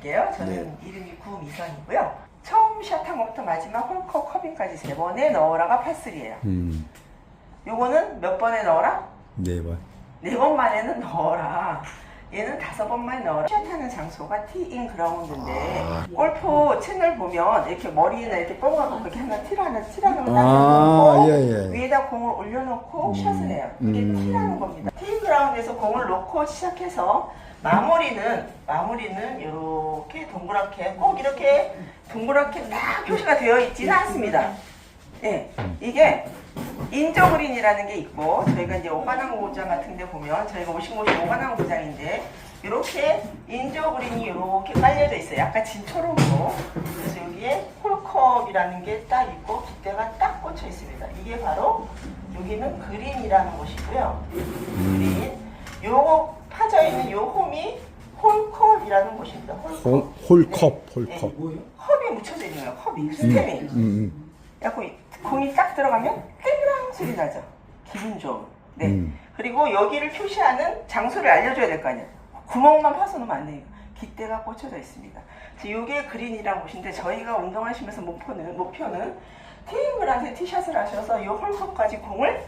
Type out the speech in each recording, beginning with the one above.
저는 이름이 구미선이고요. 처음 샷한 것부터 마지막 홀컵 커빙까지 3번에 넣어라가 파3예요. 요거는 몇 번에 넣어라? 4번. 4번 만에는 넣어라. 얘는 5번 만에 넣어라. 샷하는 장소가 티인 그라운드인데 골프 채널 보면 이렇게 머리에나 이렇게 뻥하고 그렇게 하나 티라는 걸 딱 놓고 위에다 공을 올려놓고 샷을 해요. 이게 티라는 겁니다. 티 그라운드에서 공을 놓고 시작해서 마무리는 이렇게 동그랗게 꼭 이렇게 동그랗게 딱 표시가 되어 있지는 않습니다. 예, 이게 인조 그린이라는 게 있고 저희가 이제 오가남 고장 같은 데 보면 저희가 50-50 오가남 고장인데 이렇게 인조 그린이 이렇게 깔려져 있어요. 약간 진초록으로. 그래서 여기에 홀컵이라는 게 딱 있고 깃대가 딱 꽂혀 있습니다. 이게 바로 여기는 그린이라는 곳이고요. 그린. 요거 파져 있는 요 홈이 홀컵이라는 곳입니다. 홀컵. 네. 컵이 묻혀져 있는 거예요. 컵이 스템이. 그래갖고 공이 딱 들어가면 땡그랑 소리 나죠. 기분 좋은. 네. 그리고 여기를 표시하는 장소를 알려줘야 될 거 아니에요. 구멍만 파서 놓으면 안 되니까. 깃대가 꽂혀져 있습니다. 이게 그린이라는 곳인데 저희가 운동하시면서 목표는 테이블한테 티샷을 하셔서 이 홀컵까지 공을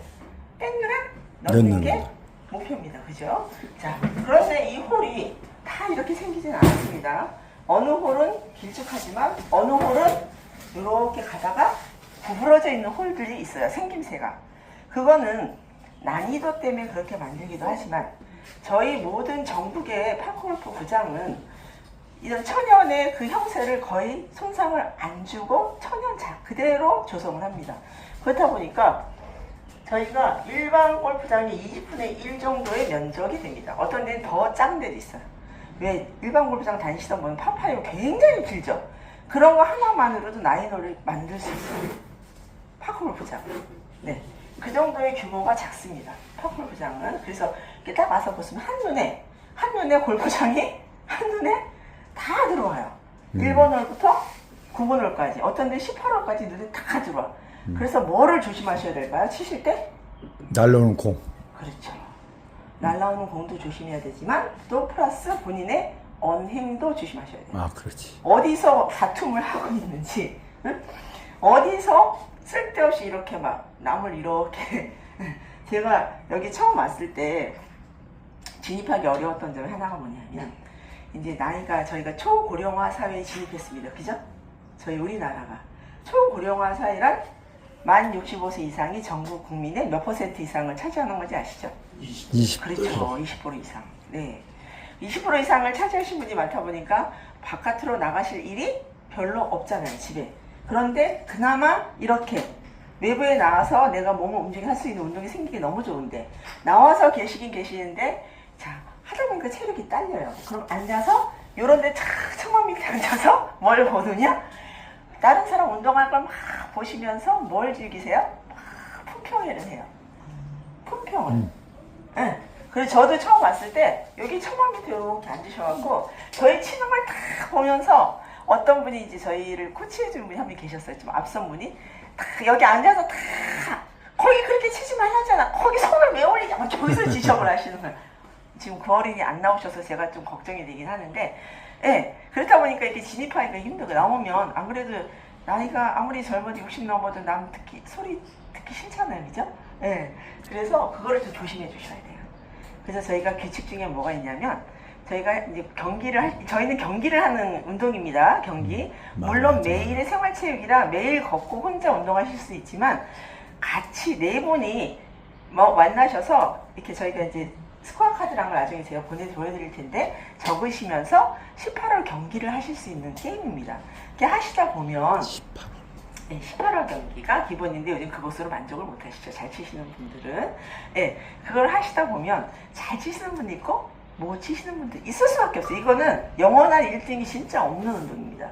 땡그랑 넣는 게 목표입니다. 그죠? 자, 그런데 이 홀이 다 이렇게 생기진 않았습니다. 어느 홀은 길쭉하지만 어느 홀은 이렇게 가다가 구부러져 있는 홀들이 있어요. 생김새가. 그거는 난이도 때문에 그렇게 만들기도 하지만 저희 모든 전국의 파크골프 구장은 이런 천연의 그 형태를 거의 손상을 안 주고 천연자 그대로 조성을 합니다. 그렇다 보니까 저희가 일반 골프장이 20분의 1 정도의 면적이 됩니다. 어떤 데는 더 작은 데도 있어요. 왜 일반 골프장 다니시던 분은 파5 굉장히 길죠. 그런 거 하나만으로도 나인홀을 만들 수 있어요. 파크골프장. 네. 그 정도의 규모가 작습니다. 파크골프장은. 그래서 이렇게 딱 와서 보시면 한눈에 골프장이 한눈에 다 들어와요. 1번 홀부터 9번 홀까지. 어떤 데 18홀까지 눈에 다 들어와. 그래서 뭐를 조심하셔야 될까요? 치실 때? 날라오는 공. 그렇죠. 날라오는 공도 조심해야 되지만 또 플러스 본인의 언행도 조심하셔야 돼요. 아, 그렇지. 어디서 다툼을 하고 있는지, 응? 어디서 쓸데없이 이렇게 막 남을 이렇게 제가 여기 처음 왔을 때 진입하기 어려웠던 점 하나가 뭐냐면 이제 나이가 저희가 초고령화 사회에 진입했습니다. 그죠? 저희 우리나라가 초고령화 사회란 만 65세 이상이 전국 국민의 몇 퍼센트 이상을 차지하는 건지 아시죠? 20%. 그렇죠. 20% 이상. 네. 20% 이상을 차지하신 분이 많다 보니까 바깥으로 나가실 일이 별로 없잖아요, 집에. 그런데 그나마 이렇게 외부에 나와서 내가 몸을 움직이게 할 수 있는 운동이 생기기 너무 좋은데 나와서 계시긴 계시는데 자, 하다 보니까 체력이 딸려요. 그럼 앉아서 요런 데 창문 밑에 앉아서 뭘 보느냐? 다른 사람 운동할 걸 막 보시면서 뭘 즐기세요? 막 품평회를 해요. 품평을. 네. 그래서 저도 처음 왔을 때 여기 창문 밑에 이렇게 앉으셔갖고 저희 치는 걸 다 보면서 어떤 분이 이제 저희를 코치해준 분이 한 분 계셨어요. 좀 앞선 분이 다 여기 앉아서 다 거기 그렇게 치지 말라잖아. 거기 손을 왜 올리냐고 저기서 지적을 하시는 거예요. 지금 9월인이 안 나오셔서 제가 좀 걱정이 되긴 하는데 예, 그렇다 보니까 이렇게 진입하기가 힘들고 나오면 안 그래도 나이가 아무리 젊어도 60 넘어도 남 듣기 소리 듣기 싫잖아요. 그죠? 예, 그래서 그거를 좀 조심해 주셔야 돼요. 그래서 저희가 규칙 중에 뭐가 있냐면 저희가 이제 저희는 경기를 하는 운동입니다. 경기. 물론 매일의 생활체육이라 매일 걷고 혼자 운동하실 수 있지만 같이 4분이 뭐 만나셔서 이렇게 저희가 이제 스코어 카드란 걸 나중에 제가 보여드릴 텐데 적으시면서 18홀 경기를 하실 수 있는 게임입니다. 이렇게 하시다 보면 18홀 경기가 기본인데 요즘 그것으로 만족을 못 하시죠. 잘 치시는 분들은. 예, 그걸 하시다 보면 잘 치시는 분도 있고 못 치시는 분들 있을 수밖에 없어요. 이거는 영원한 1등이 진짜 없는 운동입니다.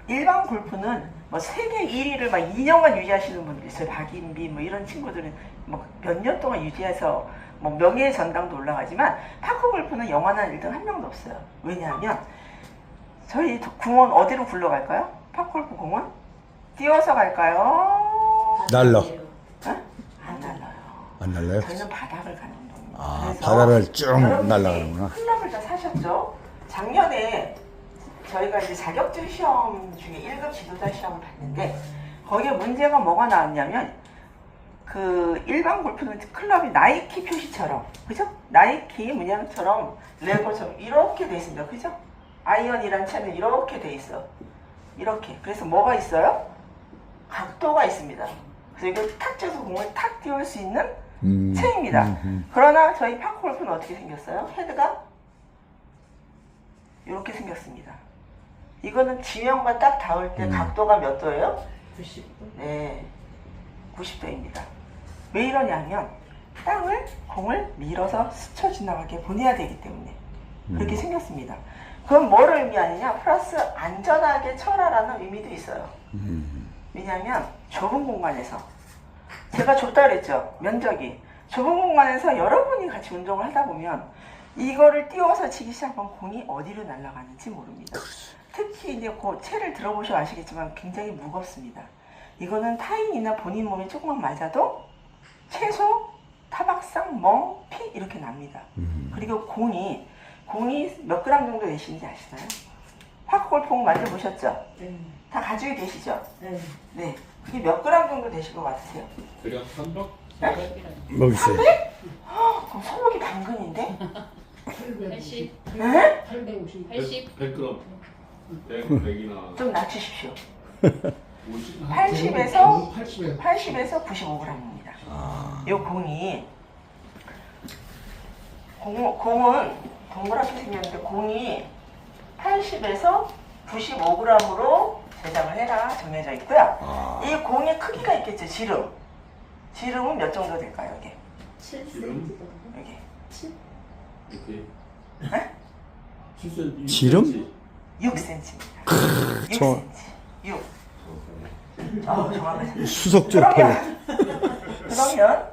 일반 골프는 뭐 세계 1위를 막 2년간 유지하시는 분들이 있어요. 박인비 뭐 이런 친구들은 뭐 몇 년 동안 유지해서 뭐 명예의 전당도 올라가지만 파크 골프는 영원한 1등 한 명도 없어요. 왜냐하면 저희 공원 어디로 굴러갈까요? 파크 골프 공원? 뛰어서 갈까요? 날라. 안 날라요. 안 날라요? 저희는 바닥을 가는 운동입니다. 아, 바다를 쭉 날아가는구나. 클럽을 다 사셨죠? 작년에 저희가 이제 자격증 시험 중에 1급 지도자 시험을 봤는데 거기에 문제가 뭐가 나왔냐면 그 일반 골프 클럽이 나이키 표시처럼 그죠? 나이키 문양처럼 레고처럼 이렇게 돼 있습니다. 그죠? 아이언이란 채는 이렇게 돼 있어. 이렇게. 그래서 뭐가 있어요? 각도가 있습니다. 그래서 이걸 탁 쳐서 공을 탁 띄울 수 있는 채입니다. 그러나 저희 파크 골프는 어떻게 생겼어요? 헤드가 이렇게 생겼습니다. 이거는 지면과 딱 닿을 때 각도가 몇 도예요? 90도? 네, 90도입니다. 왜 이러냐면 땅을 공을 밀어서 스쳐 지나가게 보내야 되기 때문에 그렇게 생겼습니다. 그건 뭐를 의미하느냐? 플러스 안전하게 쳐라라는 의미도 있어요. 왜냐하면 좁은 공간에서 제가 좁다 그랬죠. 면적이 좁은 공간에서 여러분이 같이 운동을 하다 보면 이거를 띄워서 치기 시작하면 공이 어디로 날아가는지 모릅니다. 특히 이제 그 채를 들어보셔 아시겠지만 굉장히 무겁습니다. 이거는 타인이나 본인 몸에 조금만 맞아도 최소 타박상, 멍, 피 이렇게 납니다. 그리고 공이 몇 그램 정도 되시는지 아시나요? 파크골프공 만져보셨죠? 네. 다 가지고 계시죠? 네. 네. 그게 몇 그램 정도 되실 것 같으세요? 대략 300? 먹으세요. 그럼 손목이 당근인데? 80. 네? 850. 80? 100g 100이나 좀 낮추십시오. 50? 80에서 80에 80에서 95g입니다. 이 공은 동그랗게 생겼는데 공이 80에서 95g으로 제작을 해라 정해져 있고요. 이 공의 크기가 있겠죠. 지름은 몇 정도 될까요? 이게 7cm. 여기 이렇게 네? 7cm 지름? 6cm입니다. 저- 6cm. 6. 정확하세요. 수석줄 그러면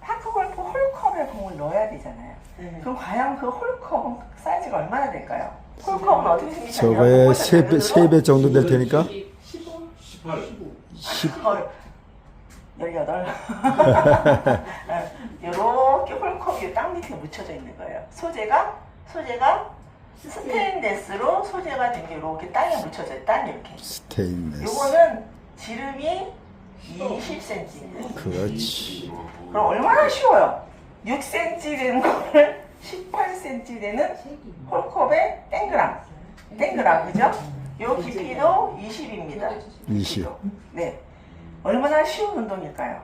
파크골프 홀컵에 공을 넣어야 되잖아요. 네. 그럼 과연 그 홀컵은 사이즈가 얼마나 될까요? 홀컵은 어떻게 생겼냐면 저거의 세 배 정도 될 테니까 15? 18 18. 이렇게 홀컵이 땅 밑에 묻혀져 있는 거예요. 소재가 스테인레스로 소재가 된 게 이렇게 땅에 묻혀져요. 땅 이렇게. 스테인레스. 요거는 지름이 20cm입니다. 그렇지. 그럼 얼마나 쉬워요? 6cm 되는 거를 18cm 되는 홀컵에 땡그랑 그죠? 요 깊이도 20입니다. 20. 네. 얼마나 쉬운 운동일까요?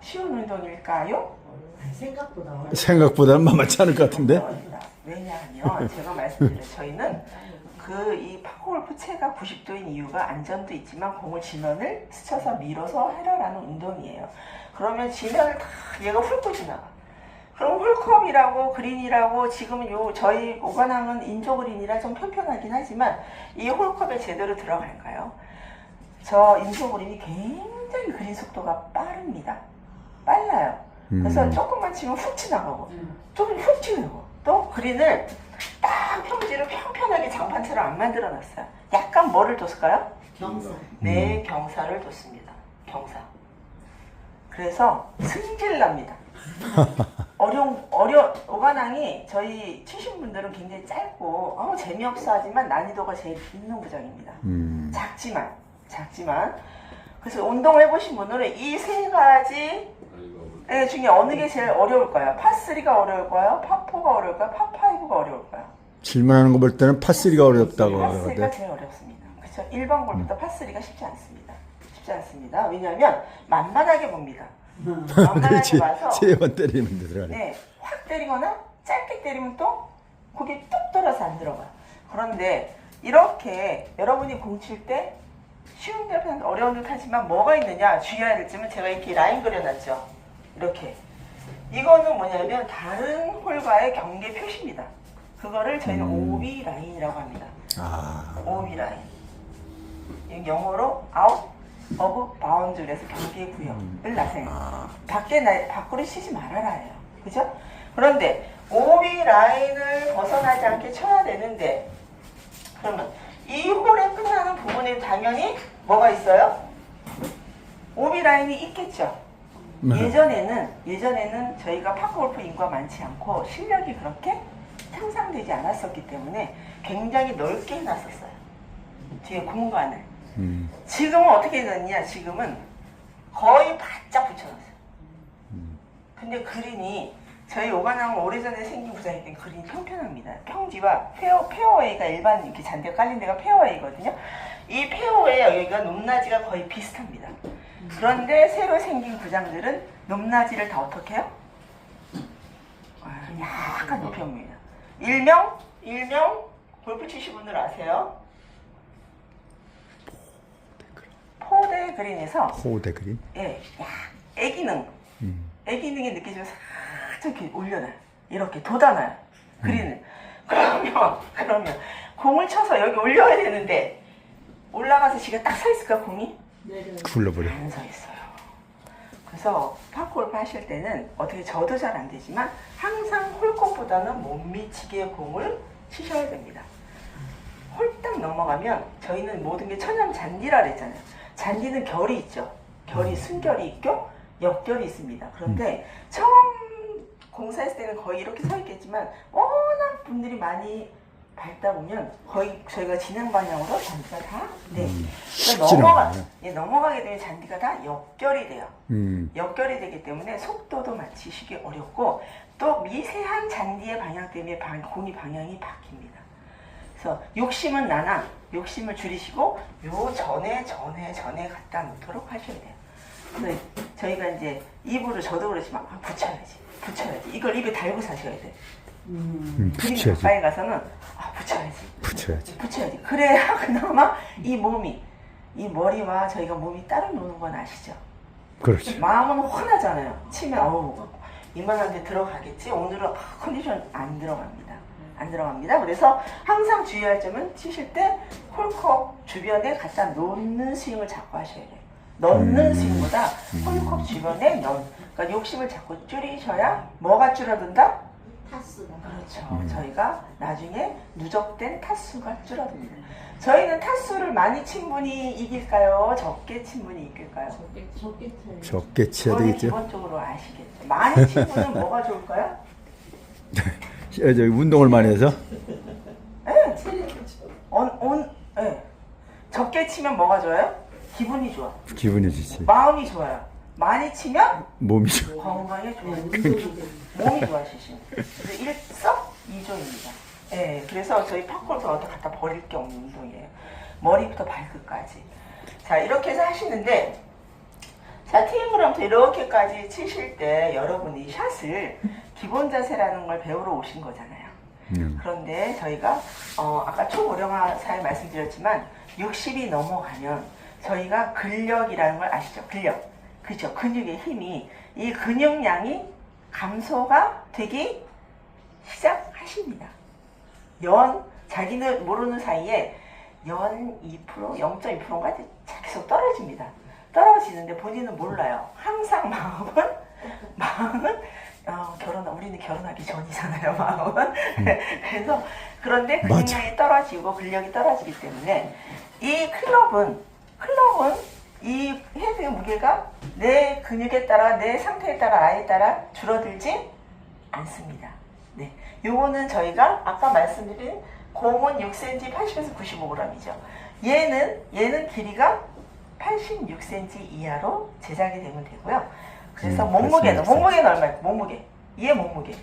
쉬운 운동일까요? 생각보다 어려워. 생각보다는 만만치 않을 것 같은데. 어렵습니다. 왜냐하면 제가 말씀드린 저희는 이 파크골프 채가 90도인 이유가 안전도 있지만 공을 지면을 스쳐서 밀어서 해라라는 운동이에요. 그러면 지면을 다 얘가 훑고 지나가. 그럼 홀컵이라고 그린이라고 지금은 저희 오관항은 인조 그린이라 좀 편편하긴 하지만 이 홀컵에 제대로 들어갈까요? 저 인조 그린이 굉장히 그린 속도가 빠릅니다. 빨라요. 그래서 조금만 치면 훅 지나가고 조금 훅 지나가고 또 그린을 딱 평지로 편편하게 장판처럼 안 만들어 놨어요. 약간 뭐를 뒀을까요? 경사. 네, 경사를 뒀습니다. 경사. 그래서 승질납니다. 오관항이 저희 치신 분들은 굉장히 짧고 재미없어 하지만 난이도가 제일 있는 구장입니다. 작지만 그래서 운동을 해보신 분들은 이 세 가지 중에 어느 게 제일 어려울까요? 파3가 어려울까요? 파4가 어려울까요? 파5가 어려울까요? 질문하는 거 볼 때는 파3가 어렵다고 파3가 그러거든. 제일 어렵습니다. 그렇죠? 1번 골보다 파3가 쉽지 않습니다. 왜냐하면 만만하게 봅니다. 만만하게 그렇지. 봐서 세 번 때리면 되더라네. 네, 확 때리거나 짧게 때리면 또 고개 뚝 돌아서 안 들어가. 그런데 이렇게 여러분이 공 칠 때 쉬운 듯 어려운 듯 하지만 뭐가 있느냐 주의해야 될 점은 제가 이렇게 라인 그려놨죠. 이렇게. 이거는 뭐냐면 다른 홀과의 경계 표시입니다. 그거를 저희는 OB 라인이라고 합니다. OB 라인. 이 영어로 out of bounds 그래서 경계 구역을 나타내요. 밖으로 치지 말아라예요. 그죠? 그런데 OB 라인을 벗어나지 않게 쳐야 되는데 그러면 이 홀에 끝나는 부분에 당연히 뭐가 있어요? OB 라인이 있겠죠. 예전에는 저희가 파크골프 인구가 많지 않고 실력이 그렇게 향상되지 않았었기 때문에 굉장히 넓게 해놨었어요. 뒤에 공간을. 음. 지금은 어떻게 해놨냐? 지금은 거의 바짝 붙여놨어요. 근데 그린이 저희 오가나무 오래전에 생긴 구장일 땐 그린이 평평합니다. 평지와 페어웨이가 일반 이렇게 잔디가 깔린 데가 페어웨이거든요. 이 페어웨이 여기가 높낮이가 거의 비슷합니다. 그런데 새로 생긴 구장들은 높낮이를 다 어떻게 해요? 약간 높이 옵니다. 일명 골프 치신 분들 아세요? 포대 그린에서 호대 그림. 예, 애기능 음. 애기능이 느껴지면 살짝 이렇게 올려놔요. 이렇게 돋아놔요. 그린을. 그러면 공을 쳐서 여기 올려야 되는데 올라가서 지가 딱 서 있을까 공이? 내려. 굴러버려. 안 서 있어요. 그래서 파골프 하실 때는 어떻게 저도 잘 안 되지만 항상 홀컵보다는 못 미치게 공을 치셔야 됩니다. 홀딱 넘어가면 저희는 모든 게 천연 잔디라 그랬잖아요. 잔디는 결이 있죠. 결이 순결이 있고 역결이 있습니다. 그런데 처음 공사했을 때는 거의 이렇게 서 있겠지만 워낙 분들이 많이 밟다 보면 거의 저희가 진행 방향으로 잔디가 다 쉽지는 않아요. 넘어가게 되면 잔디가 다 역결이 돼요. 음. 역결이 되기 때문에 속도도 맞추시기 어렵고 또 미세한 잔디의 방향 때문에 공이 방향이 바뀝니다. 그래서 욕심은 나나 욕심을 줄이시고 요 전에 갖다 놓도록 하셔야 돼요. 그래서 저희가 이제 입으로 저도 그렇지만 붙여야지 이걸 입에 달고 사셔야 돼. 그림 붙여야지. 가까이 가서는 붙여야지. 붙여야지. 그래야 그나마 이 몸이 이 머리와 저희가 몸이 따로 노는 건 아시죠? 그렇죠. 마음은 훤하잖아요. 치면 어우 이만한데 들어가겠지. 오늘은 컨디션 안 들어갑니다. 그래서 항상 주의할 점은 치실 때 홀컵 주변에 갖다 놓는 스윙을 자꾸 하셔야 돼요. 넣는 스윙보다 홀컵 주변에 그러니까 욕심을 자꾸 줄이셔야 뭐가 줄어든다? 타수가. 그렇죠. 저희가 나중에 누적된 타수가 줄어듭니다. 저희는 타수를 많이 친 분이 이길까요? 적게 친 분이 이길까요? 적게 쳐요. 적게 쳐야 그거는 되겠죠. 기본적으로 아시겠죠. 많이 친 분은 뭐가 좋을까요? 저기 운동을 많이 해서 네. 체력이 네. 적게 치면 뭐가 좋아요? 기분이 좋아. 기분이 좋지. 마음이 좋아요. 많이 치면 몸이 좋아. 건강에 좋아요. 운동이 몸이 좋아지시는. 그래서 일석이조입니다. 네, 그래서 저희 팝골프 어디 갖다 버릴 게 없는 운동이에요. 머리부터 발끝까지. 자, 이렇게 해서 하시는데, 자, 티잉그럼부터 이렇게까지 치실 때 여러분이 샷을 기본 자세라는 걸 배우러 오신 거잖아요. 그런데 저희가 아까 초고령화사에 말씀드렸지만 60이 넘어가면 저희가 근력이라는 걸 아시죠? 근력. 그죠? 근육의 힘이 이 근육량이 감소가 되기 시작하십니다. 자기는 모르는 사이에 연 2%, 0.2%가 계속 떨어집니다. 떨어지는데 본인은 몰라요. 항상 마음은 우리는 결혼하기 전이잖아요, 마음은. 그래서 그런데 근육량이 떨어지고 근력이 떨어지기 때문에 이 클럽은 이 헤드의 무게가 내 근육에 따라 내 상태에 따라 나에 따라 줄어들지 않습니다. 네, 요거는 저희가 아까 말씀드린 공은 6cm, 80에서 95g이죠. 얘는 길이가 86cm 이하로 제작이 되면 되고요. 그래서 몸무게는 얼마예요? 얘 몸무게.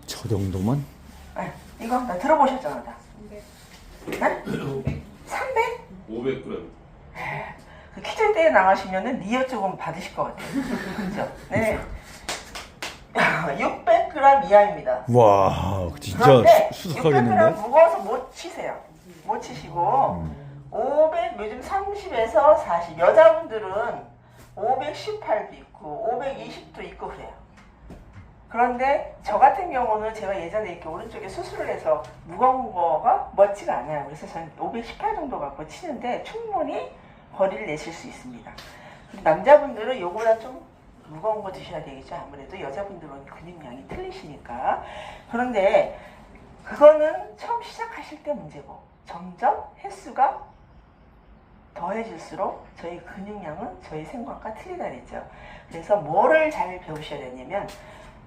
저 정도면 네, 이거 나 들어보셨잖아, 다. 300? 300? 500g. 그 키질 대회 나가시면은 니어 조금 받으실 것 같아요. 그죠? 네. 600g 이하입니다. 와 진짜 그런데 수석하겠는데? 600g 무거워서 못 치세요. 못 치시고 500 요즘 30에서 40 여자분들은 518도 있고 520도 있고 그래요. 그런데 저 같은 경우는 제가 예전에 이렇게 오른쪽에 수술을 해서 무거운 거가 멋지가 않아요. 그래서 저는 518 정도 갖고 치는데 충분히 거리를 내실 수 있습니다. 남자분들은 요거보다 좀 무거운 거 드셔야 되겠죠. 아무래도 여자분들은 근육량이 틀리시니까. 그런데 그거는 처음 시작하실 때 문제고 점점 횟수가 더해질수록 저희 근육량은 저희 생각과 틀리다 그랬죠. 그래서 뭐를 잘 배우셔야 되냐면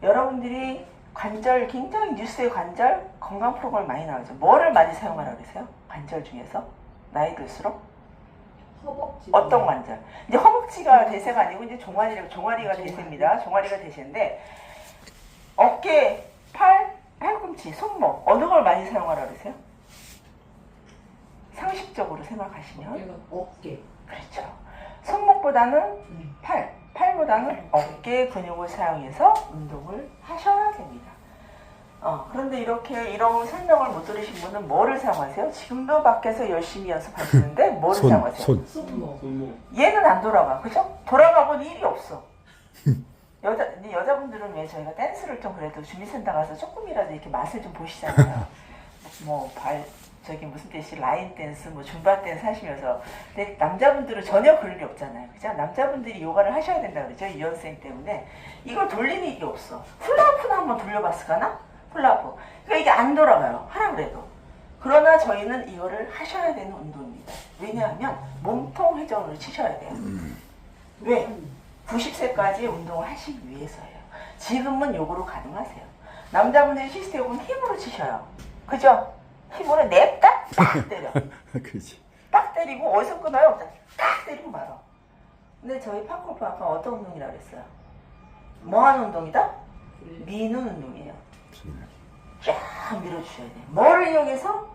여러분들이 관절 굉장히 뉴스에 관절 건강 프로그램 많이 나오죠. 뭐를 많이 사용하라고 그러세요? 관절 중에서 나이 들수록 허벅지. 어떤 관절? 이제 허벅지가 대세가 아니고 이제 종아리가 대세입니다. 종아리가 대세인데 어깨, 팔, 팔꿈치, 손목 어느 걸 많이 사용하라고 그러세요? 상식적으로 생각하시면 어깨. 그렇죠. 손목보다는 팔보다는 어깨 근육을 사용해서 운동을 하셔야 됩니다. 그런데 이런 설명을 못 들으신 분은 뭐를 사용하세요? 지금도 밖에서 열심히 연습하시는데 뭐를 사용하세요? 손목. 손목. 얘는 안 돌아가, 그죠? 돌아가본 일이 없어. 여자분들은 왜 저희가 댄스를 좀 그래도 준비센터 가서 조금이라도 이렇게 맛을 좀 보시잖아요. 무슨 댄스, 라인 댄스, 줌바 댄스 하시면서. 근데 남자분들은 전혀 그럴 일 없잖아요. 그죠? 남자분들이 요가를 하셔야 된다 그러죠? 이현생 때문에. 이걸 돌리는 게 없어. 훌라후프는 한번 돌려봤을까나? 훌라후프. 그러니까 이게 안 돌아가요. 하라 그래도. 그러나 저희는 이거를 하셔야 되는 운동입니다. 왜냐하면 몸통 회전으로 치셔야 돼요. 왜? 90세까지 운동을 하시기 위해서예요. 지금은 요거로 가능하세요. 남자분들이 시스템은 힘으로 치셔요. 그죠? 힘으로 냅다 딱 때려. 그렇지. 딱 때리고 어디서 끊어요? 딱 때리고 말아. 근데 저희 팝골프 아까 어떤 운동이라고 그랬어요? 뭐 하는 운동이다? 미는 운동이에요. 쫙 밀어주셔야 돼요. 뭐를 이용해서?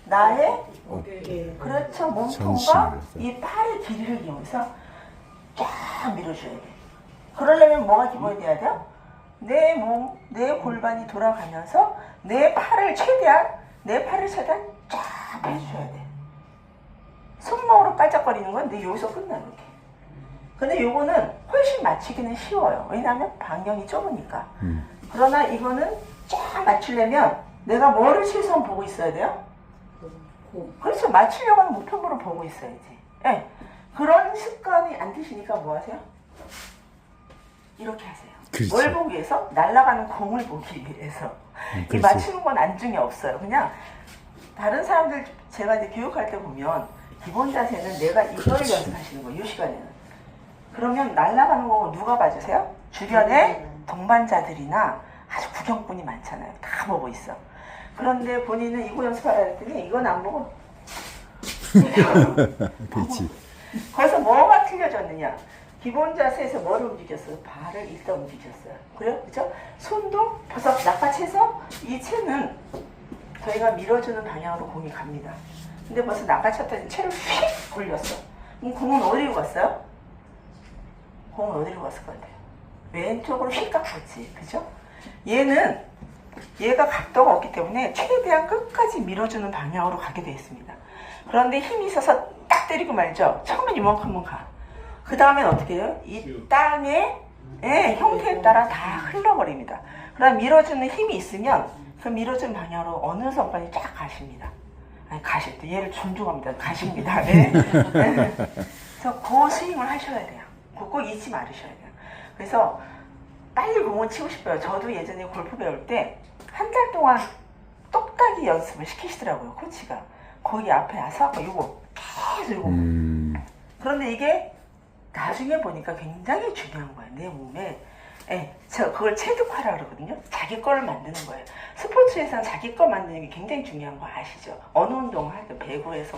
나의 어깨. 그렇죠. 몸통과 전신을 이 팔의 길이를 이용해서 쫙 밀어줘야 돼. 그러려면 뭐가 기본이 돼야 돼요? 내 몸, 내 골반이 돌아가면서 내 팔을 최대한 쫙 빼줘야 돼. 손목으로 깔짝거리는 건 내 여기서 끝나 이렇게. 근데 요거는 훨씬 맞추기는 쉬워요. 왜냐하면 반경이 좁으니까. 그러나 이거는 쫙 맞추려면 내가 뭐를 최소한 보고 있어야 돼요? 그렇죠. 맞추려고 하는 목표물을 보고 있어야지. 네. 그런 습관이 안 드시니까 뭐 하세요? 이렇게 하세요. 그렇죠. 뭘 보기 위해서? 날아가는 공을 보기 위해서. 이 그렇지. 맞추는 건 안중에 없어요. 그냥 다른 사람들 제가 이제 교육할 때 보면 기본 자세는 내가 이걸 그렇지. 연습하시는 거예요. 이 시간에는. 그러면 날아가는 거 누가 봐주세요? 주변에 동반자들이나 아주 구경꾼이 많잖아요. 다 보고 있어. 그런데 본인은 이거 연습하라 했더니 이건 안 보고 그렇지. 거기서 뭐가 틀려졌느냐? 기본 자세에서 뭐를 움직였어요? 발을 일단 움직였어요. 그래요? 그죠? 손도 벌써 낚아채서 이 채는 저희가 밀어주는 방향으로 공이 갑니다. 근데 벌써 낚아쳤더니 채를 휙 돌렸어. 그럼 공은 어디로 갔어요? 공은 어디로 갔을 것 같아요? 왼쪽으로 휙 깎았지. 그죠? 얘가 각도가 없기 때문에 최대한 끝까지 밀어주는 방향으로 가게 되어 있습니다. 그런데 힘이 있어서 딱 때리고 말죠. 처음엔 이만큼은 가. 그 다음엔 어떻게 해요? 이 땅의 형태에 따라 다 흘러버립니다. 그럼 밀어주는 힘이 있으면 그 밀어주는 방향으로 어느 선까지 쫙 가십니다. 아니, 가실 때 얘를 존중합니다. 가십니다. 네. 네. 그래서 그 스윙을 하셔야 돼요. 꼭 잊지 말으셔야 돼요. 그래서 빨리 공을 치고 싶어요. 저도 예전에 골프 배울 때 한 달 동안 똑딱이 연습을 시키시더라고요. 코치가. 거기 앞에 와서 이거 계속 이거. 그런데 이게 나중에 보니까 굉장히 중요한 거예요. 내 몸에. 그걸 체득화라 그러거든요. 자기 거를 만드는 거예요. 스포츠에서는 자기 거 만드는 게 굉장히 중요한 거 아시죠? 어느 운동을 하든 배구에서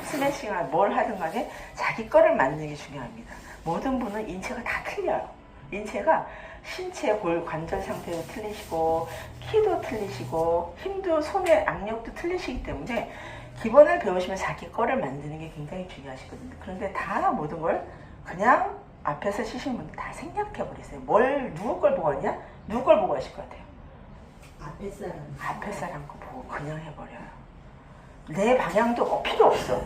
스매싱이나 뭘 하든 간에 자기 거를 만드는 게 중요합니다. 모든 분은 인체가 다 틀려요. 인체가 신체 관절 상태도 틀리시고 키도 틀리시고 힘도 손의 악력도 틀리시기 때문에 기본을 배우시면 자기 거를 만드는 게 굉장히 중요하시거든요. 그런데 다 모든 걸 그냥 앞에서 치시는 분들 다 생략해버리세요. 누구 걸 보고 하냐? 누구 걸 보고 하실 것 같아요? 앞에 사람 거 보고 그냥 해버려요. 내 방향도 필요 없어.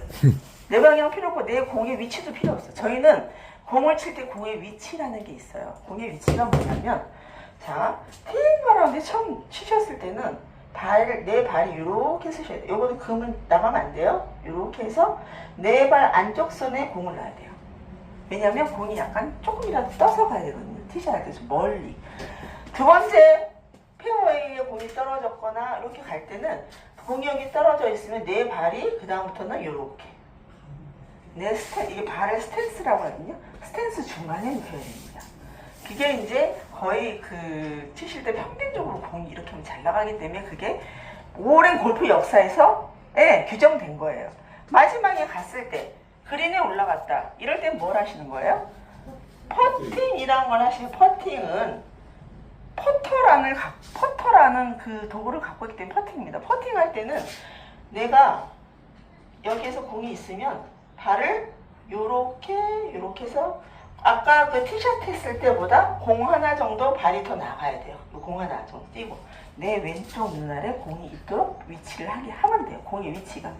내 방향 필요 없고 내 공의 위치도 필요 없어. 저희는 공을 칠 때 공의 위치라는 게 있어요. 공의 위치가 뭐냐면 자, 테이블라운드 처음 치셨을 때는 내 발이 이렇게 쓰셔야 돼요. 요거는 금은 나가면 안 돼요. 이렇게 해서 내 발 안쪽 선에 공을 놔야 돼요. 왜냐면 공이 약간 조금이라도 떠서 가야 되거든요. 티셔야 돼서 멀리. 두 번째, 페어웨이에 공이 떨어졌거나 이렇게 갈 때는 공이 여기 떨어져 있으면 내 발이 그 다음부터는 이렇게. 이게 발의 스탠스라고 하거든요. 스탠스 중간에 눕혀야 됩니다. 그게 이제 거의 그 치실 때 평균적으로 공이 이렇게 하면 잘 나가기 때문에 그게 오랜 골프 역사에서 규정된 거예요. 마지막에 갔을 때 그린에 올라갔다. 이럴 땐 뭘 하시는 거예요? 퍼팅이라는 걸 하시면 퍼팅은 퍼터라는 그 도구를 갖고 있기 때문에 퍼팅입니다. 퍼팅할 때는 내가 여기에서 공이 있으면 발을 요렇게 해서 아까 그 티샷 했을 때보다 공 하나 정도 발이 더 나가야 돼요. 공 하나 정도 띄고 내 왼쪽 눈알에 공이 있도록 위치를 하게 하면 돼요. 공의 위치가.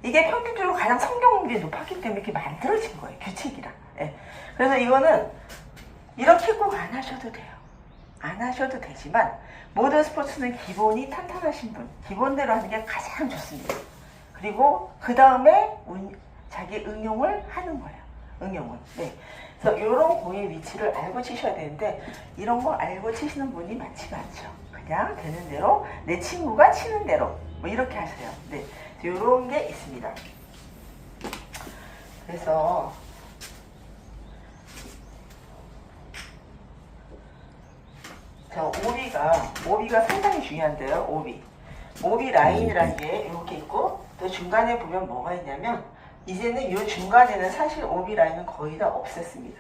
이게 평균적으로 가장 성경률이 높았기 때문에 이렇게 만들어진 거예요. 규칙이라. 그래서 이거는 이렇게 꼭 안 하셔도 돼요. 안 하셔도 되지만 모든 스포츠는 기본이 탄탄하신 분, 기본대로 하는 게 가장 좋습니다. 그리고 그 다음에 자기 응용을 하는 거예요. 응용은. 그래서 이런 공의 위치를 알고 치셔야 되는데 이런 거 알고 치시는 분이 많지가 않죠. 그냥 되는 대로 내 친구가 치는 대로 뭐 이렇게 하세요. 이런 게 있습니다. 그래서 오비가 상당히 중요한데요. 오비 라인이라는 게 이렇게 있고 또 중간에 보면 뭐가 있냐면 이제는 이 중간에는 사실 오비 라인은 거의 다 없앴습니다.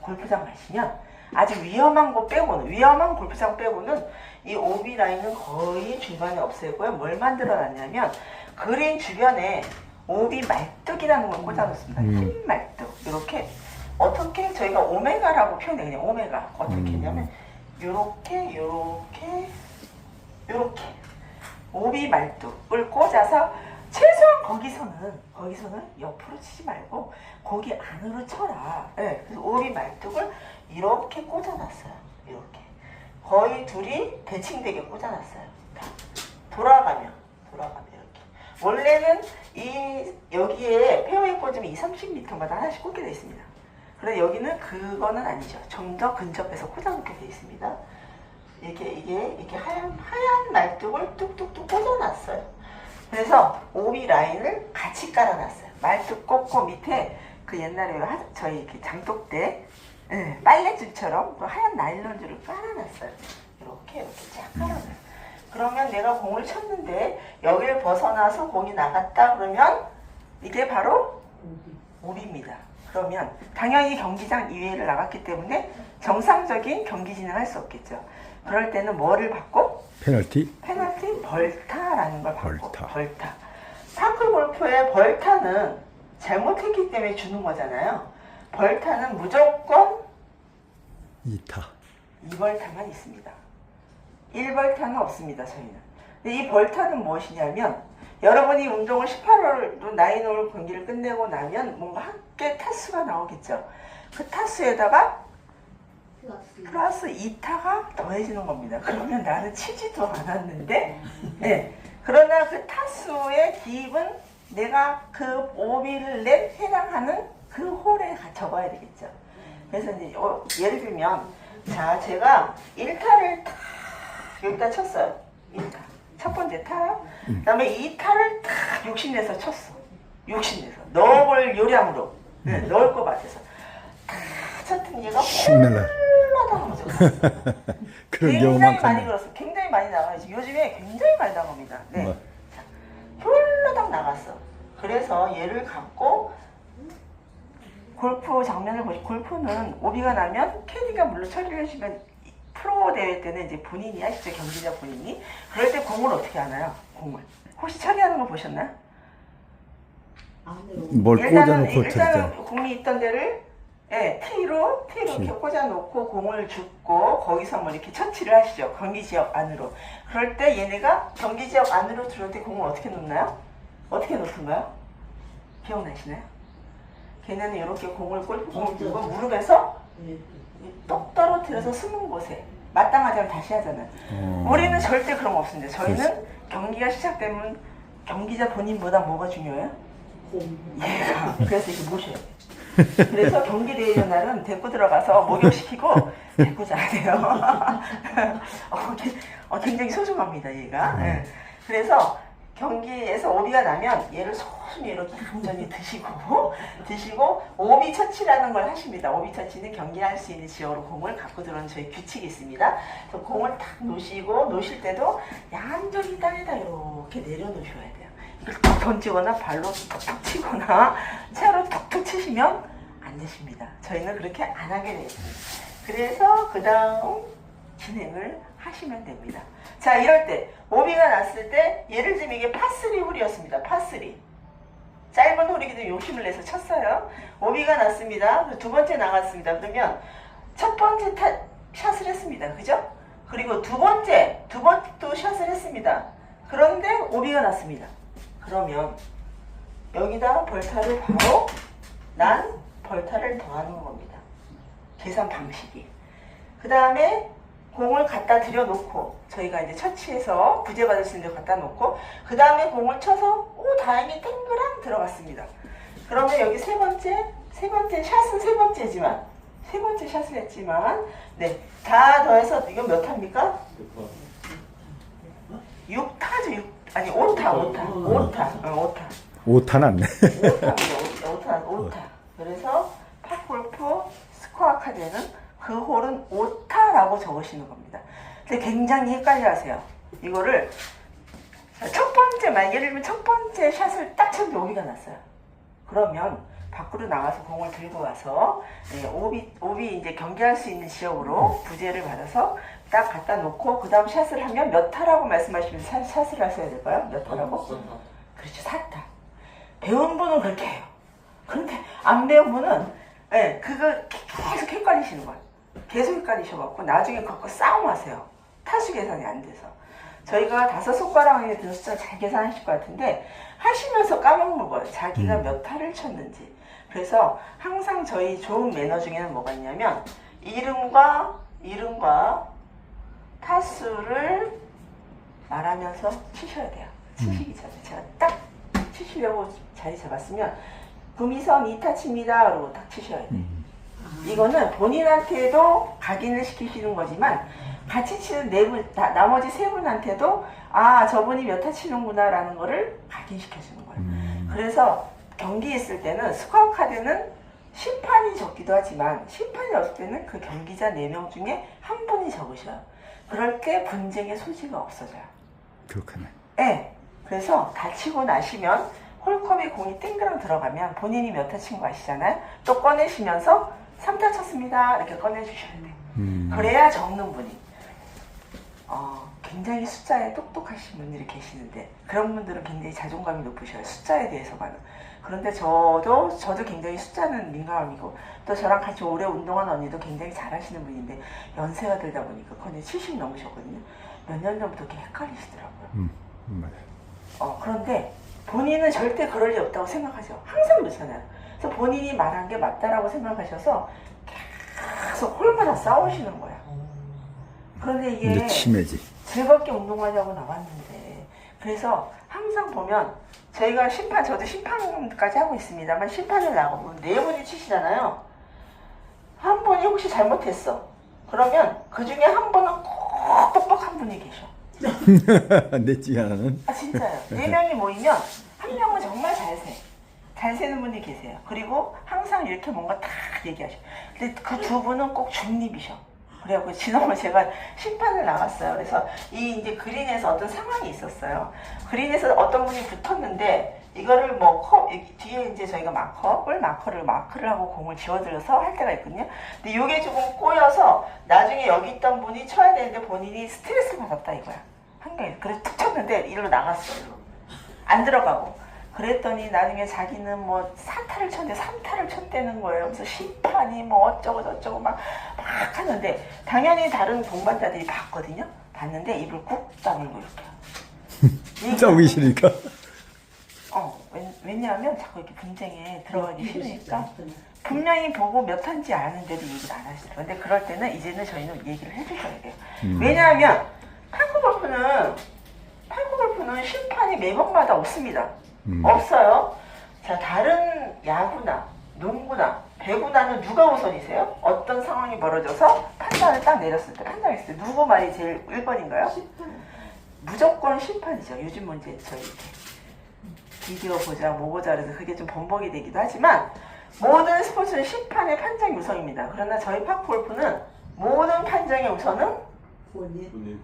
골프장 가시면 아주 위험한 골프장 빼고는 이 오비 라인은 거의 중간에 없애고요. 뭘 만들어놨냐면 그린 주변에 오비 말뚝이라는 걸 꽂아놓습니다. 흰 말뚝. 이렇게 어떻게 저희가 오메가라고 표현해요. 그냥 오메가. 어떻게 했냐면 요렇게 오비 말뚝을 꽂아서 최소한 거기서는 옆으로 치지 말고 거기 안으로 쳐라. 그래서 오비 말뚝을 이렇게 꽂아놨어요. 이렇게 거의 둘이 대칭되게 꽂아놨어요. 돌아가면 이렇게. 원래는 여기에 페어웨이 꽂으면 30m마다 하나씩 꽂게 되어 있습니다. 그런데 여기는 그거는 아니죠. 좀 더 근접해서 꽂아놓게 되어 있습니다. 이게 하얀 말뚝을 뚝뚝뚝 꽂아놨어요. 그래서 오비 라인을 같이 깔아놨어요. 말뚝 꽂고 밑에 그 옛날에 저희 이렇게 장독대 빨래줄처럼 그 하얀 나일론줄을 깔아놨어요. 이렇게 쫙 깔아놔요. 그러면 내가 공을 쳤는데 여기를 벗어나서 공이 나갔다 그러면 이게 바로 오비입니다. 그러면 당연히 경기장 이외를 나갔기 때문에 정상적인 경기 진행을 할 수 없겠죠. 그럴 때는 뭐를 받고? 페널티? 벌타라는 걸 받고. 벌타. 파크 골프의 벌타는 잘못했기 때문에 주는 거잖아요. 벌타는 무조건 2타. 2벌타만 있습니다. 1벌타는 없습니다. 저희는. 근데 이 벌타는 무엇이냐면 여러분이 운동을 18홀, 9홀 경기를 끝내고 나면 뭔가 함께 타수가 나오겠죠. 그 타수에다가 플러스 2타가 더해지는 겁니다. 그러면 나는 치지도 않았는데 그러나 그 타수의 기입은 내가 그 오비를 낸 해당하는 그 홀에 적어야 되겠죠. 그래서 이제 예를 들면 제가 1타를 탁 여기다 쳤어요. 1타. 첫 번째 타. 그 다음에 2타를 탁 욕심내서 쳤어. 넣어볼 요량으로. 넣을 것 같아서. 탁 쳤더니 얘가 홀라당 하면서 그런 경우만 굉장히 많이 들었어. 굉장히 많이 나가요. 요즘에 굉장히 많이 나갑니다. 홀라당 나갔어. 그래서 얘를 갖고 골프 장면을 보시. 골프는 오비가 나면 캐디가 물론 처리를 해주면 프로 대회 때는 이제 본인이 하시죠. 경기자 본인이. 그럴 때 공을 어떻게 하나요? 공을. 혹시 처리하는 거 보셨나요? 뭘 꽂아놓고 일단은 처리죠. 공이 있던 데를 티로 이렇게 꽂아놓고 공을 줍고 거기서 뭐 이렇게 처치를 하시죠. 경기지역 안으로. 그럴 때 얘네가 경기지역 안으로 들어올 때 공을 어떻게 놓나요? 어떻게 놓던가요? 기억나시나요? 걔네는 이렇게 공을 들고 무릎에서 똑 떨어뜨려서 숨은 곳에 마땅하자면 다시 하잖아요. 우리는 절대 그런 거 없습니다. 저희는 경기가 시작되면 경기자 본인보다 뭐가 중요해요? 얘가. 그래서 이렇게 모셔야 돼요. 그래서 경기 대회 날은 데리고 들어가서 목욕시키고 데리고 자야 돼요. 굉장히 소중합니다, 얘가. 그래서 경기에서 오비가 나면 얘를 천천히 이렇게 얌전히 드시고 오비 처치라는 걸 하십니다. 오비 처치는 경기할 수 있는 지역으로 공을 갖고 들어오는 저희 규칙이 있습니다. 그래서 공을 딱 놓으실 때도 얌전히 땅에다 이렇게 내려놓으셔야 돼요. 이걸 툭 던지거나 발로 툭툭 치거나 채로 툭툭 치시면 안 되십니다. 저희는 그렇게 안 하게 되어 있습니다. 그래서 그 다음 진행을 하시면 됩니다. 자, 이럴 때 오비가 났을 때 예를 들면 이게 파3 홀이었습니다. 파3 짧은 홀이기도 욕심을 내서 쳤어요. 오비가 났습니다. 두 번째 나갔습니다. 그러면 첫 번째 샷을 했습니다. 그죠? 그리고 두 번째도 샷을 했습니다. 그런데 오비가 났습니다. 그러면 여기다 벌타를 바로 난 벌타를 더하는 겁니다. 계산 방식이. 그 다음에 공을 갖다 들여놓고 저희가 이제 처치해서 구제받을 수 있는 데 갖다 놓고 그 다음에 공을 쳐서 다행히 땡그랑 들어갔습니다. 그러면 여기 세 번째 샷은 세 번째 샷을 했지만 네, 다 더해서 이건 몇 타입니까? 6타죠. 아니 5타. 5타 났네. 5타. 그래서 팝골프 스코어 카드에는 그 홀은 5타라고 적으시는 겁니다. 근데 굉장히 헷갈려 하세요. 이거를 첫 번째, 예를 들면 첫 번째 샷을 딱 쳤는데 오비가 났어요. 그러면 밖으로 나가서 공을 들고 와서 오비 이제 경기할 수 있는 지역으로 부재를 받아서 딱 갖다 놓고 그 다음 샷을 하면 몇 타라고 말씀하시면 샷을 하셔야 될까요? 몇 타라고? 그렇죠. 4타. 배운 분은 그렇게 해요. 그런데 안 배운 분은 그거 계속 헷갈리시는 거예요. 계속 헷갈리셔갖고 나중에 갖고 싸움하세요. 타수 계산이 안 돼서. 저희가 5손가락 안에 드는 숫자 잘 계산하실 것 같은데 하시면서 까먹는 거예요. 자기가 몇 타를 쳤는지. 그래서 항상 저희 좋은 매너 중에는 뭐가 있냐면 이름과 타수를 말하면서 치셔야 돼요. 치시기 전에. 제가 딱 치시려고 자리 잡았으면 구미선 2타 칩니다. 그러고 딱 치셔야 돼요. 이거는 본인한테도 각인을 시키시는 거지만 같이 치는 나머지 세 분한테도 저분이 몇 타 치는구나 라는 거를 각인시켜주는 거예요. 그래서 경기 있을 때는 스코어 카드는 심판이 적기도 하지만 심판이 없을 때는 그 경기자 4명 중에 한 분이 적으셔요. 그럴 때 분쟁의 소지가 없어져요. 그렇구나. 네. 그래서 다 치고 나시면 홀컵에 공이 땡그랑 들어가면 본인이 몇 타 친 거 아시잖아요. 또 꺼내시면서 3타 쳤습니다. 이렇게 꺼내주셔야 돼요. 그래야 적는 분이. 굉장히 숫자에 똑똑하신 분들이 계시는데 그런 분들은 굉장히 자존감이 높으셔요. 숫자에 대해서만은. 그런데 저도 굉장히 숫자는 민감이고 또 저랑 같이 오래 운동한 언니도 굉장히 잘하시는 분인데 연세가 들다 보니까 거의 70 넘으셨거든요. 몇 년 전부터 이렇게 헷갈리시더라고요. 맞아요. 그런데 본인은 절대 그럴 리 없다고 생각하죠. 항상 그렇잖아요. 그래서 본인이 말한 게 맞다라고 생각하셔서 계속 홀마다 싸우시는 거예요. 그런데 이게 근데 치매지. 즐겁게 운동하자고 나왔는데 그래서 항상 보면 저희가 저도 심판까지 하고 있습니다만 심판을 나가보면 4분이 치시잖아요. 한 분이 혹시 잘못했어. 그러면 그 중에 한 분은 꼭 똑똑한 분이 계셔. 넷 중에 하나는? 진짜요. 4명이 모이면 한 명은 정말 잘 세는 분이 계세요. 그리고 항상 이렇게 뭔가 다 얘기하셔. 근데 그 2분은 꼭 중립이셔. 그래갖고 지난번 제가 심판을 나갔어요. 그래서 이제 그린에서 어떤 상황이 있었어요. 그린에서 어떤 분이 붙었는데 이거를 뒤에 이제 저희가 마커를 하고 공을 지워들여서 할 때가 있거든요. 근데 이게 조금 꼬여서 나중에 여기 있던 분이 쳐야 되는데 본인이 스트레스를 받았다 이거야. 그래서 툭 쳤는데 이리로 나갔어요. 안 들어가고. 그랬더니 나중에 자기는 4타를 쳤는데 3타를 쳤다는 거예요. 그래서 심판이 어쩌고 저쩌고 막 하는데 당연히 다른 동반자들이 봤거든요. 봤는데 입을 꾹 다물고 이렇게. 싸우기 싫으니까. 왜냐하면 자꾸 이렇게 분쟁에 들어가기 싫으니까 분명히 보고 몇 탄지 아는데도 얘기를 안 하시더라고요. 근데 그럴 때는 이제는 저희는 얘기를 해주셔야 돼요. 왜냐하면 팔구 골프는 심판이 매번마다 없습니다. 없어요. 자, 다른 야구나 농구나 배구나는 누가 우선이세요? 어떤 상황이 벌어져서 판단을 딱 내렸을 때 판단했을 때 누구 말이 제일 1번인가요? 무조건 심판이죠. 요즘 이제 저희 이렇게 비디오 보자, 뭐 보자 그래서 그게 좀 번복이 되기도 하지만 모든 스포츠는 심판의 판정이 우선입니다. 그러나 저희 팝골프는 모든 판정의 우선은 본인. 본인.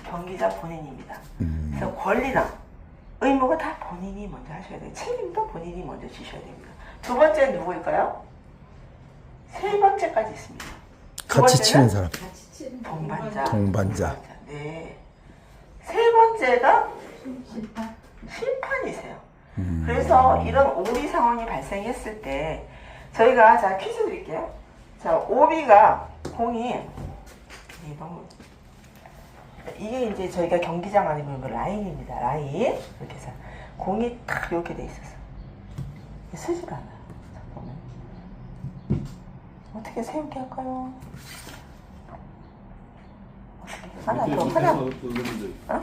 경기자 본인입니다. 그래서 권리나 의무가 다 본인이 먼저 하셔야 돼요. 책임도 본인이 먼저 지셔야 됩니다. 두 번째는 누구일까요? 세 번째까지 있습니다. 두 같이 번째는 치는 사람. 같이 치는 동반자. 동반자. 네. 세 번째가 심판. 심판이세요. 그래서 이런 오비 상황이 발생했을 때 저희가 자 퀴즈 드릴게요. 자 오비가 공이 너무 이게 이제 저희가 경기장 안에 보는 거 라인입니다. 라인 이렇게 해서 공이 딱 이렇게 돼 있었어. 쓰질 않아요. 잠깐만. 어떻게 세우게 할까요? 하나 더 하나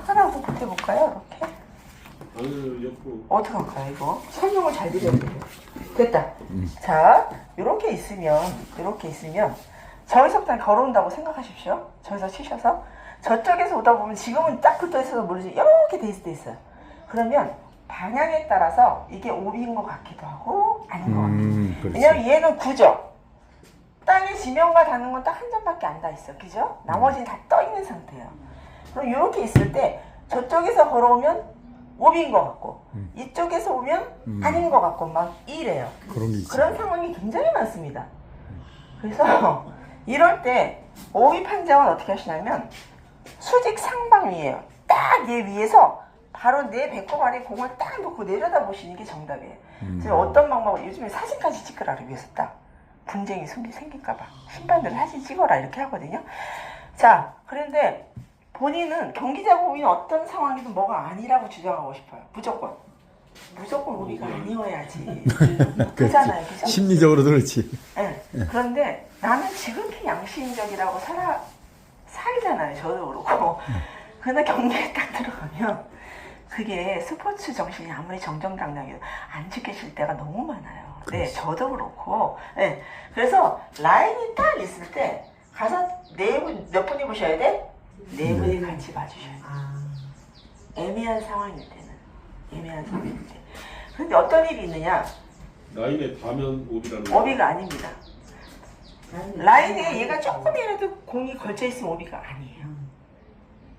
하나 더 보태볼까요? 이렇게. 아니 옆으로. 어떻게 할까요, 이거? 설명을 잘 드려야 돼요. 됐다. 자, 이렇게 있으면, 저기서 그냥 걸어온다고 생각하십시오. 저기서 치셔서. 저쪽에서 오다 보면 지금은 딱 붙어 있어서 모르지, 이렇게 돼 있을 때 있어요. 그러면 방향에 따라서 이게 오비인 것 같기도 하고, 아닌 것 같아요. 그렇지. 왜냐면 얘는 구죠. 땅에 지면과 닿는 건 딱 한 점밖에 안 닿아 있어. 그죠? 나머지는 다 떠 있는 상태예요. 그럼 이렇게 있을 때 저쪽에서 걸어오면 오비인 것 같고 이쪽에서 오면 아닌 것 같고 막 이래요. 그런 게 있어. 그런 상황이 굉장히 많습니다. 그래서 이럴 때 오비 판정은 어떻게 하시냐면 수직 상방위에요. 딱 얘 위에서 바로 내 배꼽 아래 공을 딱 놓고 내려다 보시는 게 정답이에요. 그래서 어떤 방법을 요즘에 사진까지 찍으라 위해서 딱 분쟁이 생길까봐 신반대로 사진 찍어라 이렇게 하거든요. 자, 그런데 본인은 경기자 고민이 어떤 상황이든 뭐가 아니라고 주장하고 싶어요. 무조건 오비가 아니어야지. 그잖아요, 그죠? 심리적으로도 그렇지. 네. 그런데 나는 지극히 양심적이라고 살잖아요. 저도 그렇고. 그러나 경기에 딱 들어가면 그게 스포츠 정신이 아무리 정정당당해도 안 지켜질 때가 너무 많아요. 네, 저도 그렇고. 네. 그래서 라인이 딱 있을 때 가서 몇 분이 보셔야 돼? 네 분이 같이 봐주셔야 돼요. 애매한 상황일 때는. 그런데 어떤 일이 있느냐? 라인에 닿으면 오비라는 거. 오비가 아닙니다. 라인에 얘가 조금이라도 공이 걸쳐 있으면 오비가 아니에요.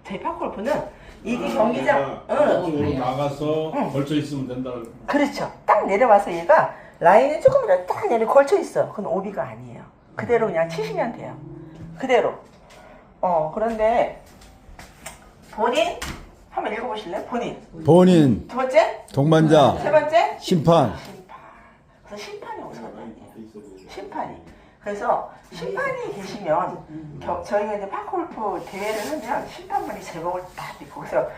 저희 팝골프는 이게 경기장, 나가서 걸쳐 있으면 된다. 그렇죠. 딱 내려와서 얘가 라인에 조금이라도 딱 내려 걸쳐 있어. 그건 오비가 아니에요. 그대로 그냥 치시면 돼요. 그대로. 그런데 본인 한번 읽어보실래요? 본인. 두 번째, 동반자. 세 번째, 심판. 그래서 심판이 우선이에요. 심판이. 그래서 심판이 계시면 저희가 이제 팝골프 대회를 하면 심판분이 제복을 딱 입고 그래서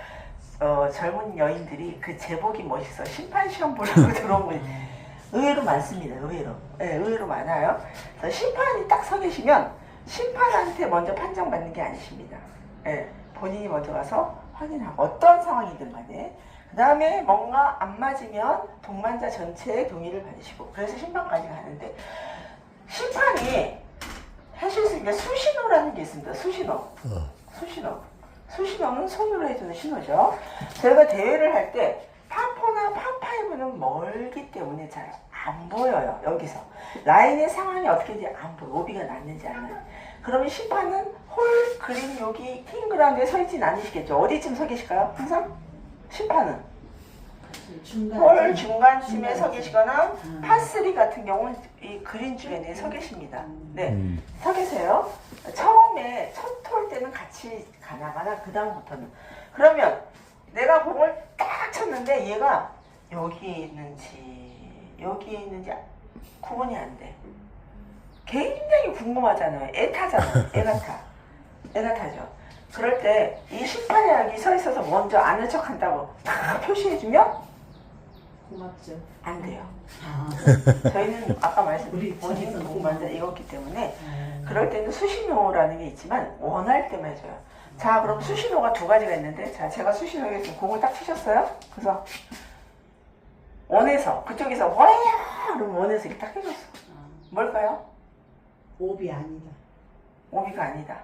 젊은 여인들이 그 제복이 멋있어 심판 시험 보려고 들어온 분이 의외로 많습니다. 의외로 많아요. 그래서 심판이 딱 서 계시면 심판한테 먼저 판정받는 게 아니십니다. 본인이 먼저 가서 확인하고 어떤 상황이든 간에 그 다음에 뭔가 안 맞으면 동반자 전체의 동의를 받으시고 그래서 심판까지 가는데 심판이 하실 수 있는 수신호라는 게 있습니다. 수신호는 손으로 해주는 신호죠. 저희가 대회를 할 때 파4나 파5는 멀기 때문에 잘 안 보여요. 여기서 라인의 상황이 어떻게인지 안 보여. 오비가 났는지 안 났는지. 그러면 심판은 홀 그린 여기 팅그라운드에 서 있진 않으시겠죠. 어디쯤 서 계실까요? 항상 심판은 홀 중간쯤에 서 계시거나 파3 같은 경우는 이 그린 주변에 서 계십니다. 네, 서 계세요. 처음에 첫 홀 때는 같이 가나가나 그 다음부터는 그러면 내가 공을 딱 쳤는데 얘가 여기 있는지 구분이 안 돼. 굉장히 궁금하잖아요. 애가 타죠. 그럴 때 이 심판이 여기 서 있어서 먼저 아는 척 한다고 딱 표시해주면 고맙죠. 안 돼요. 저희는 아까 말씀드린 본인 동반자 이거기 때문에 그럴 때는 수신호라는 게 있지만 원할 때만 해줘요. 자, 그럼 수신호가 두 가지가 있는데 자, 제가 수신호에 지금 공을 딱 치셨어요. 그래서 원에서 그쪽에서 뭐야? 그럼 원에서 이렇게 딱 해줬어. 뭘까요? 오비 아니다. 오비가 아니다.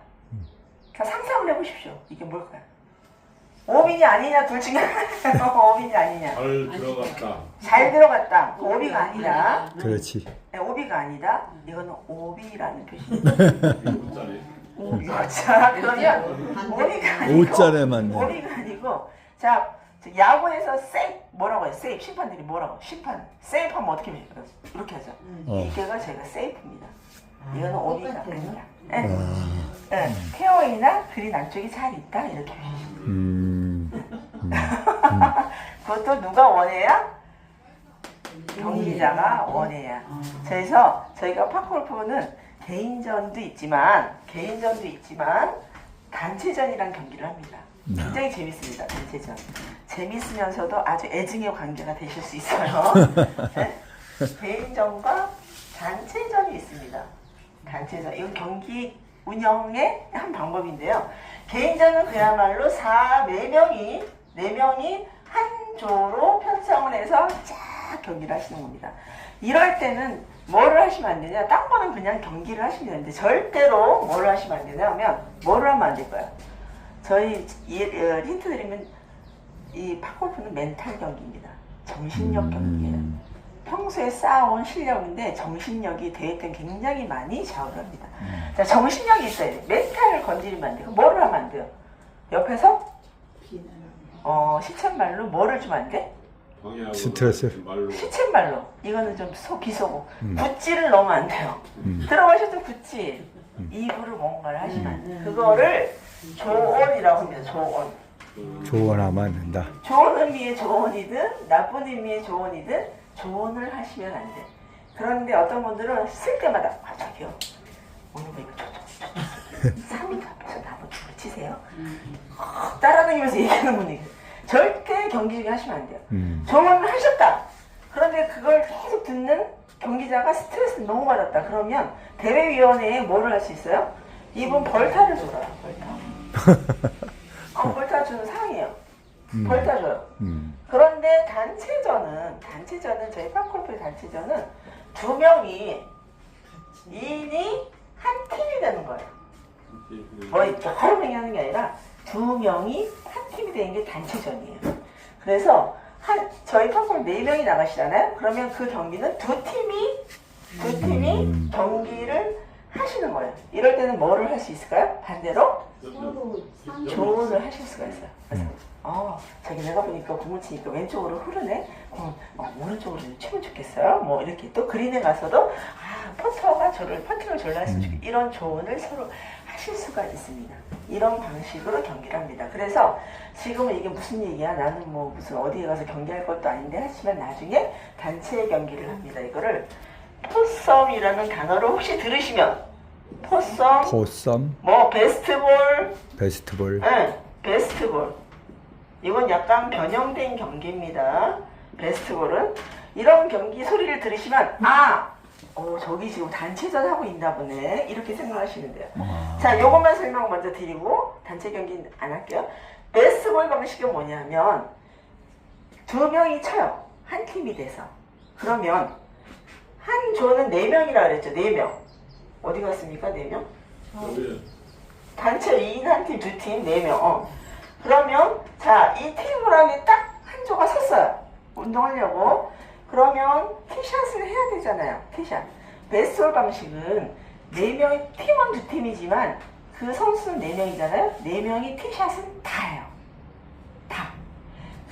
자, 상상을 해보십시오. 이게 뭘까요? 오빈이 아니냐 둘 중에 하나. 오빈이 아니냐. 잘 들어갔다. 잘 들어갔다. 그 오비가 아니다. 그렇지. 네, 오비가 아니다. 이거는 오비라는 표시입니다. 이게 문자네. 자, 그러면 오비가 아니고 오자네 맞네. 오비가 아니고 자, 야구에서 세이프 뭐라고 해요? 세이프 심판들이 뭐라고? 심판 세이프 하면 어떻게 해요? 이렇게 하죠. 이게가 저희가 세이프입니다. 이거는 오비가 똑같아요. 아니야. 네. 네. 페어웨이나 그린 안쪽이 잘 있다 이렇게 표시합니다. 그것도 누가 원해야? 경기자가 원해야. 그래서 저희가 파크골프는 개인전도 있지만 단체전이란 경기를 합니다. 굉장히 재밌습니다. 단체전. 재밌으면서도 아주 애증의 관계가 되실 수 있어요. 네? 개인전과 단체전이 있습니다. 단체전. 이건 경기 운영의 한 방법인데요. 개인전은 그야말로 4명이 한 조로 편성을 해서 쫙 경기를 하시는 겁니다. 이럴 때는 뭐를 하시면 안 되냐? 딴 거는 그냥 경기를 하시면 되는데 절대로 뭐를 하시면 안 되냐 하면 뭐를 하면 안 될까요? 저희 힌트 드리면 이 팝골프는 멘탈 경기입니다. 정신력 경기예요. 평소에 쌓아온 실력인데 정신력이 대회 때 굉장히 많이 좌우를 합니다. 자, 정신력이 있어야 돼. 멘탈을 건드리면 안 돼요. 뭐를 하면 안 돼요? 옆에서 시쳇말로 뭐를 주면 안 돼? 방해하고 스트레스. 말로. 시쳇말로. 이거는 좀 비속어. 굿지를 넣으면 안 돼요. 들어가셔도 굿지. 입으로 뭔가를 하시면 안 돼요. 그거를 조언이라고 합니다. 조언. 조언하면 안 된다. 좋은 의미의 조언이든 나쁜 의미의 조언이든 조언을 하시면 안 돼. 그런데 어떤 분들은 쓸 때마다 저기요 오늘 왜 이거 사무도 앞에서 나보고 줄을 치세요? 따라다니면서 얘기하는 분이 계세요. 절대 경기 중에 하시면 안 돼요. 조언을 하셨다. 그런데 그걸 계속 듣는 경기자가 스트레스를 너무 받았다. 그러면 대회위원회에 뭐를 할 수 있어요? 이분 벌타를 줘라. 벌타 주는 상이에요. 벌타 줘요. 그런데 단체전은 저희 팝골프의 단체전은 2명이 2인이 한 팀이 되는 거예요. 뭐 여러 명이 하는 게 아니라 2명이 한 팀이 되는 게 단체전이에요. 그래서 저희 팝골프 4명이 나가시잖아요. 그러면 그 경기는 두 팀이 경기를 하시는 거예요. 이럴 때는 뭐를 할 수 있을까요? 반대로 서로 조언을 하실 수가 있어요. 그래서 저기 내가 보니까 공을 치니까 왼쪽으로 흐르네. 오른쪽으로 치면 좋겠어요. 뭐 이렇게 또 그린에 가서도 퍼터가 퍼팅을 졸라 했으면 좋겠다. 이런 조언을 서로 하실 수가 있습니다. 이런 방식으로 경기를 합니다. 그래서 지금은 이게 무슨 얘기야? 나는 뭐 무슨 어디에 가서 경기할 것도 아닌데 하지만 나중에 단체 경기를 합니다. 이거를 포썸이라는 단어를 혹시 들으시면 포썸, 뭐 베스트볼, 베스트볼. 네, 베스트볼. 이건 약간 변형된 경기입니다. 베스트볼은 이런 경기 소리를 들으시면 저기 지금 단체전 하고 있나 보네 이렇게 생각하시면 돼요. 자, 요것만 설명 먼저 드리고 단체 경기 안 할게요. 베스트볼 방식은 뭐냐면 2명이 쳐요. 한 팀이 돼서. 그러면 한 조는 4명이라 그랬죠. 4명. 어디 갔습니까? 4명? 여기 단체 2인 한 팀, 2팀, 4명. 그러면 자, 이 팀을 안에 딱 한 조가 섰어요. 운동하려고. 그러면 티샷을 해야 되잖아요. 티샷. 베스트볼 방식은 4명이 팀은 2팀이지만 그 선수는 4명이잖아요. 4명이 티샷은 다 해요. 다.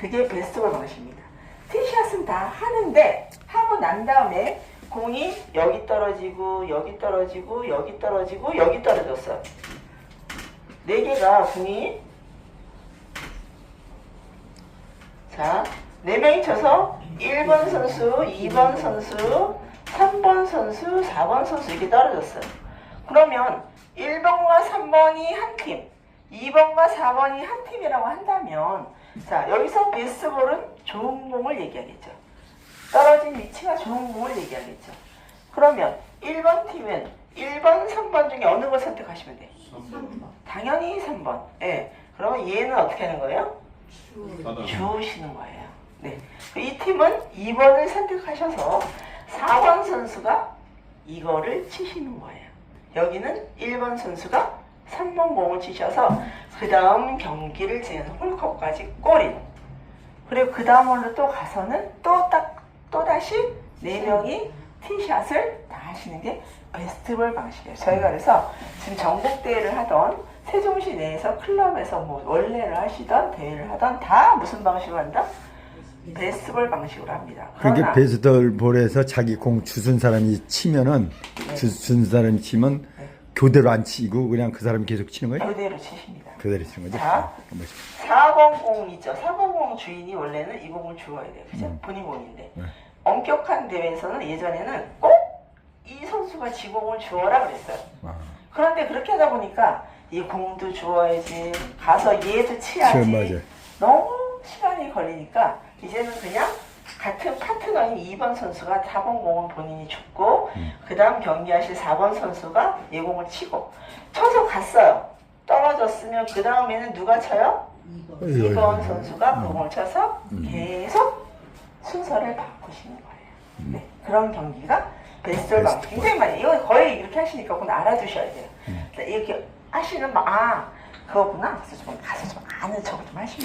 그게 베스트볼 방식입니다. 티샷은 다 하는데 하고 난 다음에 공이 여기 떨어지고 여기 떨어지고 여기 떨어지고 여기 떨어졌어요. 4개가 공이 자 4명이 쳐서 1번 선수, 2번 선수, 3번 선수, 4번 선수 이렇게 떨어졌어요. 그러면 1번과 3번이 한 팀, 2번과 4번이 한 팀이라고 한다면 자 여기서 베스트볼은 좋은 공을 얘기하겠죠. 떨어진 위치가 좋은 공을 얘기하겠죠. 그러면 1번 팀은 1번, 3번 중에 어느 걸 선택하시면 돼요? 3번. 당연히 3번. 예. 그러면 얘는 어떻게 하는 거예요? 사단. 주우시는 거예요. 네. 이 팀은 2번을 선택하셔서 4번 선수가 이거를 치시는 거예요. 여기는 1번 선수가 3번 공을 치셔서 그 다음 경기를 지는 홀컵까지 꼬린. 그리고 그 다음으로 또 가서는 또다시 4명이 티샷을 다 하시는 게 베스트볼 방식이에요. 저희가 그래서 지금 전국대회를 하던 세종시 내에서 클럽에서 뭐 원래를 하시던 대회를 하던 다 무슨 방식으로 한다? 베스트볼 방식으로 합니다. 그게 그러나 베스트볼에서 자기 공 주순 사람이 치면은 주순 사람이 치면 교대로 안 치고 그냥 그 사람이 계속 치는 거예요? 교대로 치십니다. 교대로 치는 거죠? 자, 멋있다. 4번 공 있죠. 4번 공 주인이 원래는 이 공을 주어야 돼요. 그죠? 본인 공인데. 엄격한 대회에서는 예전에는 꼭 이 선수가 지공을 주어라 그랬어요. 아, 그런데 그렇게 하다 보니까 이 공도 주어야지, 가서 얘도 치야지. 맞아요. 너무 시간이 걸리니까 이제는 그냥 같은 파트너인 2번 선수가 4번 공은 본인이 줬고 그 다음 경기하실 4번 선수가 이 공을 치고 쳐서 갔어요. 떨어졌으면 그 다음에는 누가 쳐요? 2번. 2번 선수가 그 공을 쳐서 계속 순서를 바꾸시는 거예요. 네, 그런 경기가 베스트볼 방식 굉장히 많이. 이거 거의 이렇게 하시니까 그건 알아두셔야 돼요. 이렇게 하시는 그거구나. 그래서 좀 가서 좀 아는 척을 좀 하시면